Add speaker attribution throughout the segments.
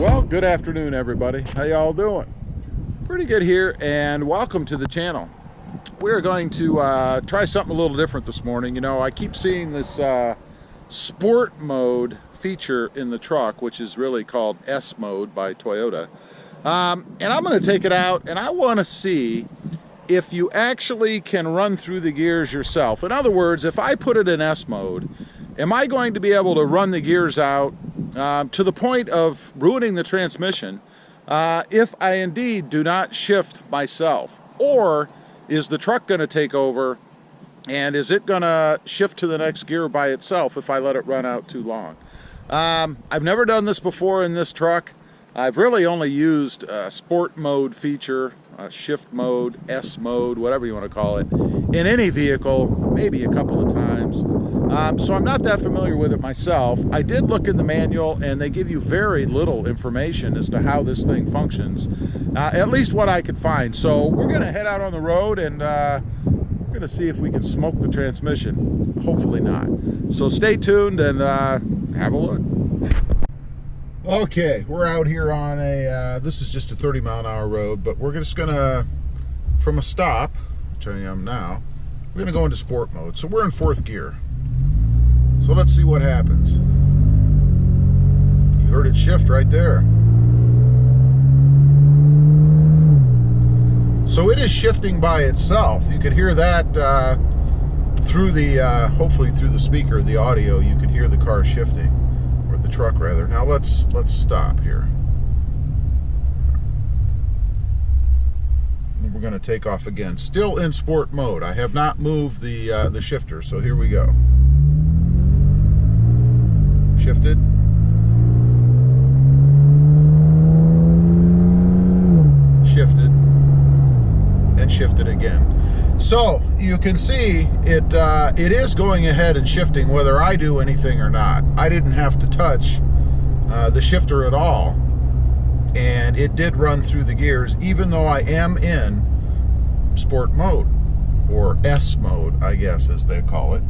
Speaker 1: Well, good afternoon, everybody. How y'all doing? Pretty good here, and welcome to the channel. We're going to try something a little different this morning. You know, I keep seeing this sport mode feature in the truck, which is really called S Mode by Toyota. And I'm going to take it out, and I want to see if you actually can run through the gears yourself. In other words, if I put it in S Mode, am I going to be able to run the gears out to the point of ruining the transmission if I indeed do not shift myself? Or is the truck going to take over, and is it going to shift to the next gear by itself if I let it run out too long? I've never done this before in this truck. I've really only used a sport mode feature, shift mode, S mode, whatever you want to call it, in any vehicle, maybe a couple of times. So I'm not that familiar with it myself. I did look in the manual, and they give you very little information as to how this thing functions, at least what I could find. So we're going to head out on the road, and we're going to see if we can smoke the transmission. Hopefully not. So stay tuned and have a look. Okay, we're out here on this is just a 30-mile-an-hour road, but we're just gonna, from a stop, which I am now, we're gonna go into sport mode. So we're in 4th gear. So let's see what happens. You heard it shift right there. So it is shifting by itself. You could hear that through the, hopefully through the speaker, the audio, you could hear the car shifting. The truck rather. Now let's stop here. And we're going to take off again. Still in sport mode. I have not moved the shifter, so here we go. Shifted. Shifted. And shifted again. So you can see it is going ahead and shifting whether I do anything or not. I didn't have to touch the shifter at all, and it did run through the gears even though I am in sport mode, or S mode, I guess as they call it.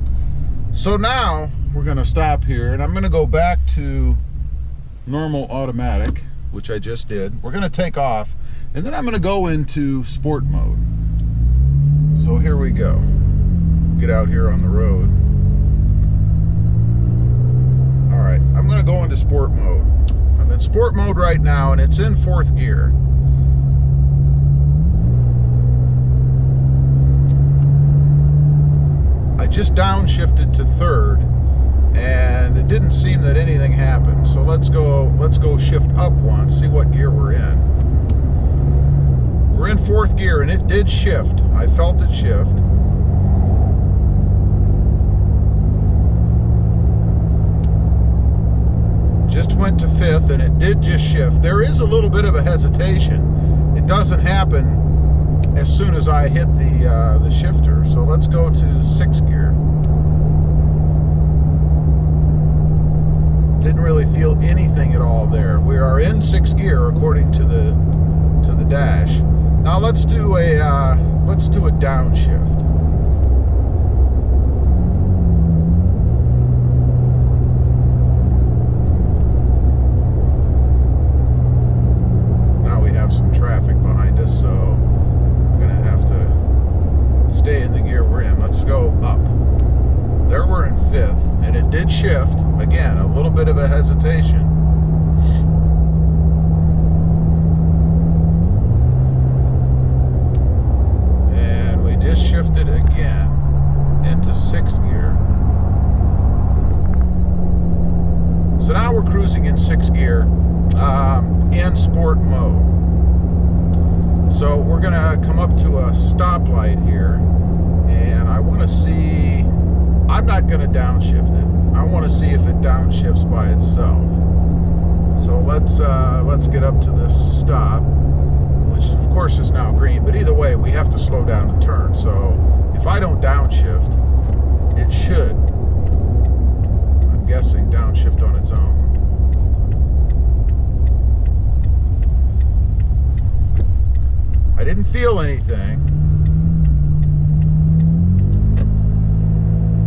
Speaker 1: So now we're going to stop here, and I'm going to go back to normal automatic, which I just did. We're going to take off, and then I'm going to go into sport mode. So here we go. Get out here on the road. All right, I'm going to go into sport mode. I'm in sport mode right now, and it's in 4th gear. I just downshifted to 3rd, and it didn't seem that anything happened. So let's go shift up once, see what gear we're in. We're in 4th gear, and it did shift. I felt it shift. Just went to 5th, and it did just shift. There is a little bit of a hesitation. It doesn't happen as soon as I hit the shifter. So let's go to 6th gear. Didn't really feel anything at all there. We are in 6th gear according to the dash. Now let's do a downshift. Now we have some traffic behind us, so we're gonna have to stay in the gear we're in. Let's go up. There we're in 5th, and it did shift. Again, a little bit of a hesitation. Shifted again into 6th gear. So now we're cruising in 6th gear in sport mode. So we're going to come up to a stoplight here, and I want to see, I'm not going to downshift it. I want to see if it downshifts by itself. So let's get up to this stop, which of course is now green, but either way we have to slow down to turn. So if I don't downshift, it should, I'm guessing, downshift on its own. I didn't feel anything.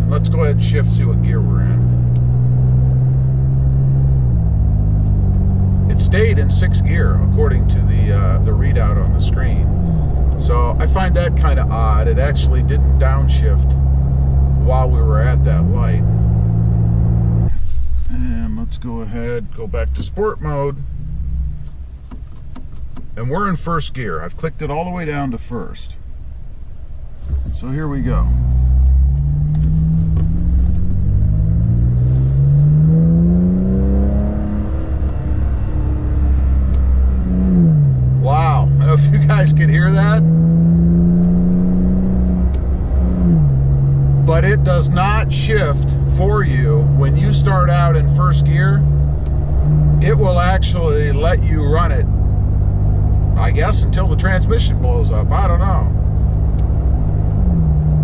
Speaker 1: And let's go ahead and shift, see what gear we're in. It's stayed in 6th gear according to the readout on the screen. So I find that kind of odd. It actually didn't downshift while we were at that light. And let's go ahead, go back to sport mode. And we're in 1st gear. I've clicked it all the way down to 1st. So here we go. Wow, I don't know if you guys could hear that, but it does not shift for you when you start out in 1st gear. It will actually let you run it, I guess, until the transmission blows up. I don't know.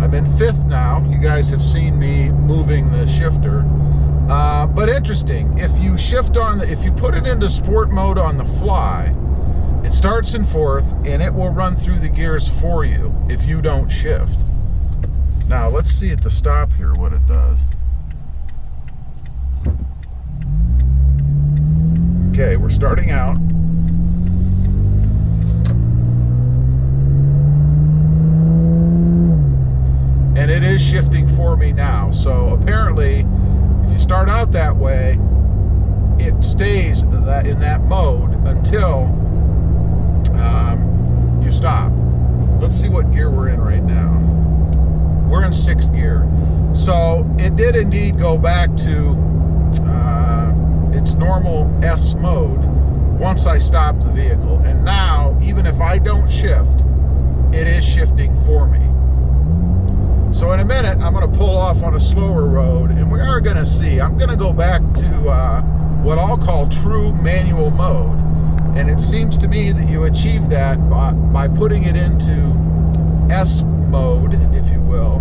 Speaker 1: I'm in 5th now. You guys have seen me moving the shifter. But interesting, if you shift on, if you put it into sport mode on the fly, it starts in 4th and it will run through the gears for you if you don't shift. Now let's see at the stop here what it does. Okay, we're starting out. And it is shifting for me now. So apparently, if you start out that way, it stays in that mode until you stop. Let's see what gear we're in right now. We're in 6th gear. So it did indeed go back to its normal S mode once I stopped the vehicle. And now, even if I don't shift, it is shifting for me. So in a minute, I'm going to pull off on a slower road, and we are going to see. I'm going to go back to what I'll call true manual mode. And it seems to me that you achieve that by putting it into S mode, if you will,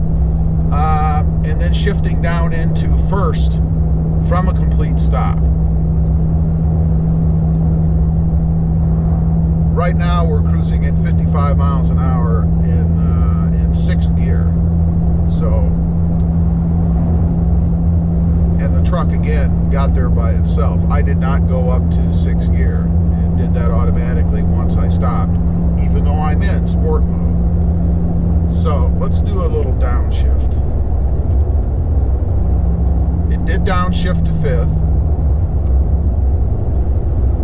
Speaker 1: and then shifting down into 1st from a complete stop. Right now, we're cruising at 55 miles an hour in 6th gear. So, and the truck again got there by itself. I did not go up to 6th gear. It did that automatically once I stopped, even though I'm in sport mode. So let's do a little downshift. It did downshift to 5th.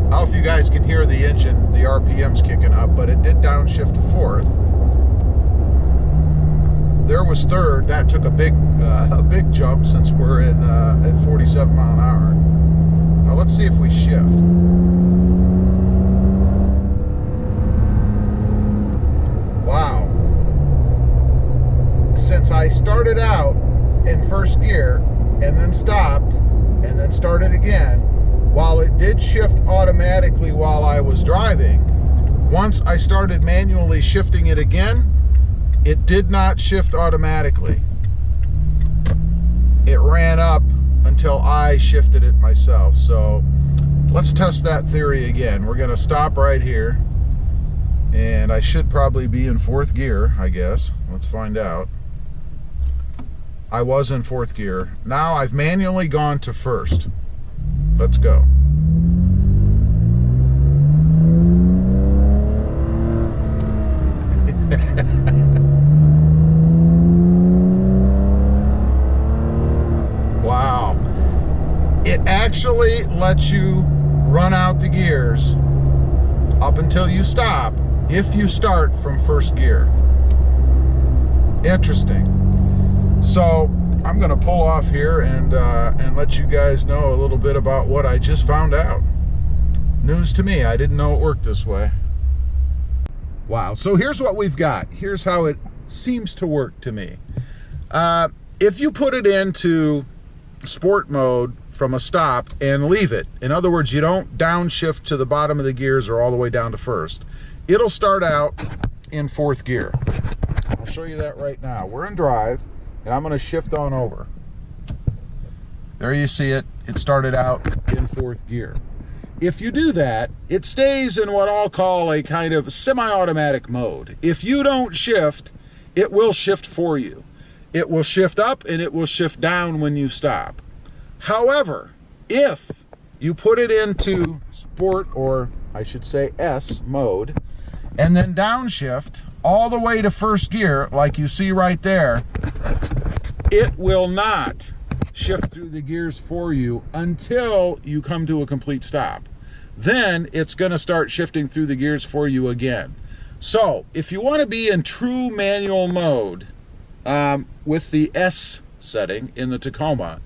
Speaker 1: I don't know if you guys can hear the engine, the RPMs kicking up, but it did downshift to 4th. There was 3rd. That took a big jump since we're in at 47 mile an hour. Now let's see if we shift. Wow. Since I started out in 1st gear and then stopped and then started again, while it did shift automatically while I was driving, once I started manually shifting it again, it did not shift automatically. It ran up until I shifted it myself. So let's test that theory again. We're going to stop right here. And I should probably be in 4th gear, I guess. Let's find out. I was in 4th gear. Now I've manually gone to 1st. Let's go. Wow. It actually lets you run out the gears up until you stop if you start from 1st gear. Interesting. So I'm going to pull off here and let you guys know a little bit about what I just found out. News to me. I didn't know it worked this way. Wow. So here's what we've got. Here's how it seems to work to me. If you put it into sport mode from a stop and leave it, in other words, you don't downshift to the bottom of the gears or all the way down to 1st, it'll start out in 4th gear. I'll show you that right now. We're in drive, and I'm going to shift on over. There you see it. It started out in 4th gear. If you do that, it stays in what I'll call a kind of semi-automatic mode. If you don't shift, it will shift for you. It will shift up and it will shift down when you stop. However, if you put it into sport, or I should say S mode, and then downshift all the way to first gear like you see right there. It will not shift through the gears for you until you come to a complete stop. Then it's going to start shifting through the gears for you again. So if you want to be in true manual mode with the S setting in the Tacoma,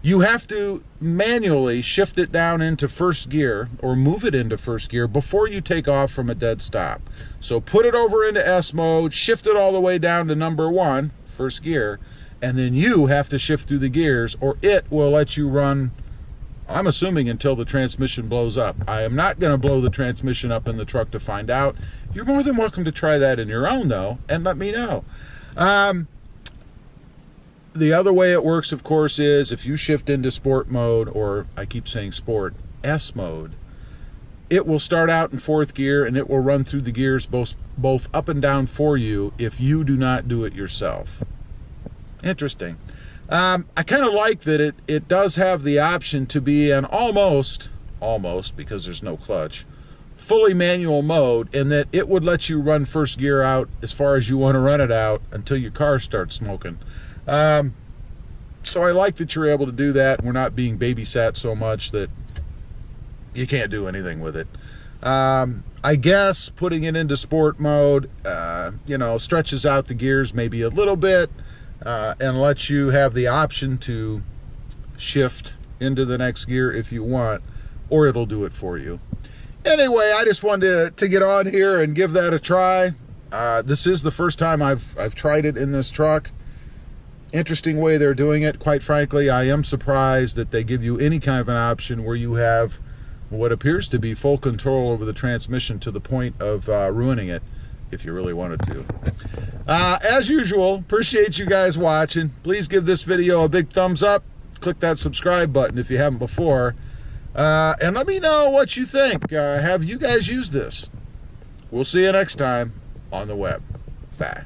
Speaker 1: you have to manually shift it down into first gear or move it into first gear before you take off from a dead stop. So put it over into S mode, shift it all the way down to number 1, first gear, and then you have to shift through the gears, or it will let you run, I'm assuming, until the transmission blows up. I am not going to blow the transmission up in the truck to find out. You're more than welcome to try that in your own, though, and let me know. The other way it works, of course, is if you shift into sport mode, or I keep saying sport, S mode, it will start out in 4th gear and it will run through the gears both up and down for you if you do not do it yourself. Interesting. I kind of like that it does have the option to be an almost, because there's no clutch, fully manual mode, and that it would let you run first gear out as far as you want to run it out until your car starts smoking. So I like that you're able to do that. We're not being babysat so much that you can't do anything with it. I guess putting it into sport mode, you know, stretches out the gears maybe a little bit, and lets you have the option to shift into the next gear if you want, or it'll do it for you. Anyway, I just wanted to get on here and give that a try. This is the first time I've tried it in this truck. Interesting way they're doing it. Quite frankly, I am surprised that they give you any kind of an option where you have what appears to be full control over the transmission to the point of ruining it if you really wanted to. As usual, appreciate you guys watching. Please give this video a big thumbs up. Click that subscribe button if you haven't before. And let me know what you think. Have you guys used this? We'll see you next time on the web. Bye.